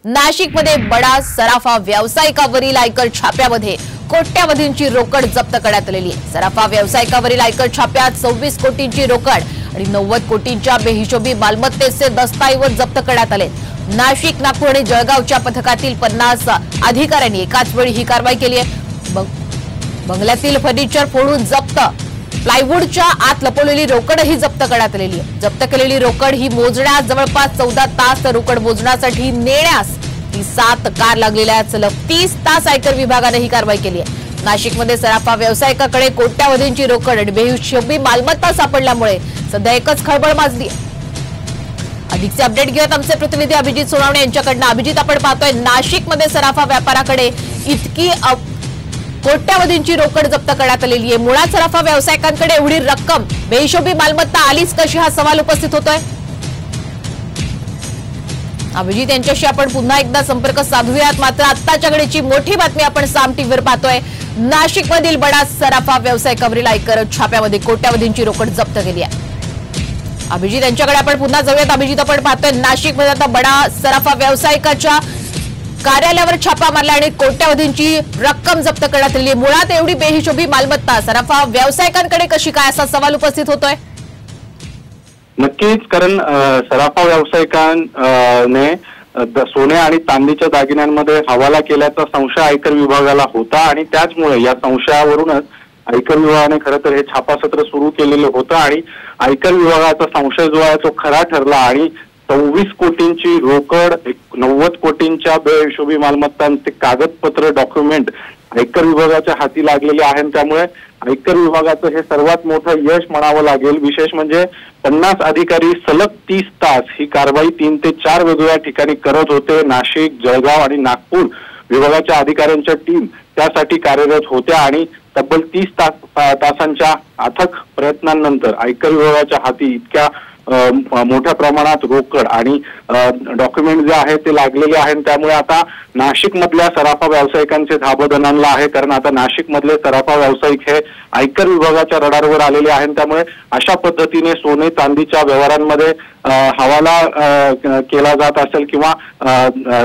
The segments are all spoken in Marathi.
नाशिकमध्ये बडा सराफा व्यावसायिकावरील आयकर छाप्यामध्ये कोट्यावधींची रोकड जप्त करण्यात आलेली आहे। सराफा व्यावसायिकावरील आयकर छाप्यात 26 कोटींची रोकड आणि 90 कोटींच्या बेहिशोबी मालमत्तेचे दस्तऐवज जप्त करण्यात आले। नाशिक, नागपूर आणि जळगावच्या पथकातील 50 अधिकाऱ्यांनी एकाच वेळी ही कारवाई केली आहे। बंगल्यातील फर्निचर फोडून जप्त, प्लायवूडच्या आत लपवलेली रोकडही जप्त करण्यात आलेली आहे। जप्त केलेली रोकड ही मोजण्यास जवळपास 14 तास, रोकड मोजण्यासाठी नेण्यास 7 कार लागलेल्या सलग 30 तास आयकर विभागाने ही कारवाई केली आहे। नाशिकमध्ये सराफा व्यावसायिकाकडे कोट्यावधींची रोकड आणि बेहिशोबी मालमत्ता सापडल्यामुळे सध्या एकच खळबळ माजली आहे। अधिकचे अपडेट घेऊयात आमचे प्रतिनिधी अभिजित सोनावणे यांच्याकडून। अभिजित, आपण पाहतोय नाशिकमध्ये सराफा व्यापाराकडे इतकी कोट्यावधींची रोकड जप्त करण्यात आलेली आहे। मुळात सराफा व्यावसायिकांकडे एवढी रक्कम, बेहिशोबी मालमत्ता आलीच कशी, हा सवाल उपस्थित होतोय। अभिजित यांच्याशी आपण पुन्हा एकदा संपर्क साधूयात। मात्र आत्ताच्या घडीची मोठी बातमी आपण साम टीव्हीवर पाहतोय। नाशिकमधील बडा सराफा व्यावसायिकावरील आयकर छाप्यामध्ये कोट्यावधींची रोकड जप्त केली आहे। अभिजित यांच्याकडे आपण पुन्हा जाऊयात। अभिजित, आपण पाहतोय नाशिकमध्ये आता बडा सराफा व्यावसायिकाच्या कार्यालयावर छापा मारला आणि कोट्यावधींची रक्कम जप्त करण्यात आली। मुळात एवढी बेहिशोबी मालमत्ता सराफा व्यावसायिकांकडे कशी काय, असा सवाल उपस्थित होतोय। नक्कीच, कारण सराफा व्यावसायिकांने सोने आणि चांदीच्या दागिन्यांमध्ये हवाला केल्याचा संशय आयकर विभागाला होता आणि त्याचमुळे या संशयावरूनच आयकर विभागाने खरं तर हे छापासत्र सुरू केलेलं होतं आणि आयकर विभागाचा संशय जो आहे तो खरा ठरला आणि 26 कोटींची रोकड, 90 कोटींच्या बेहिशोबी मालमत्तांचे कागदपत्र, डॉक्युमेंट आयकर विभागाच्या हाती लागलेले आहेत। त्यामुळे आयकर विभागाचं हे सर्वात मोठं यश म्हणावं लागेल। विशेष म्हणजे 50 अधिकारी सलग 30 तास ही कारवाई 3 ते 4 वेगवेगळ्या ठिकाणी करत होते। नाशिक, जळगाव आणि नागपूर विभागाच्या अधिकाऱ्यांच्या टीम त्यासाठी कार्यरत होत्या आणि तब्बल 30 तासांच्या अथक प्रयत्नांनंतर आयकर विभागाच्या हाती इतक्या मोठ्या प्रमाणात रोकड आणि डॉक्युमेंट जे आहे ते लागलेले आहेत। त्यामुळे आता नाशिक मधल्या सराफा व्यावसायिकांचे धाबं दणाणलं आहे, कारण आता नाशिक मधले सराफा व्यावसायिक हे आयकर विभागाच्या रडारवर आलेले आहेत। त्यामुळे अशा पद्धतीने सोने चांदीच्या व्यवहारांमध्ये हवाला केला जात असेल किंवा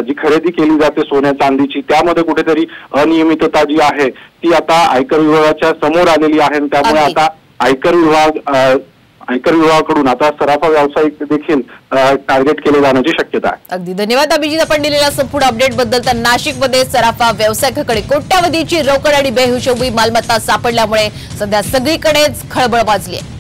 जी खरेदी केली जाते सोन्या चांदीची, त्यामध्ये कुठेतरी अनियमितता जी आहे ती आता आयकर विभागाच्या समोर आलेली आहे। त्यामुळे आता आयकर विभागाकडून आता सराफा व्यावसायिक देखील टार्गेट केले जाण्याची शक्यता आहे। अगदी धन्यवाद अभिजित, आपण दिलेल्या संपूर्ण अपडेट बद्दल। तर नाशिकमध्ये सराफा व्यावसायिकाकडे कोट्यावधीची रोकड आणि बेहिशोबी मालमत्ता सापडल्यामुळे सध्या सगळीकडेच खळबळ माजली आहे।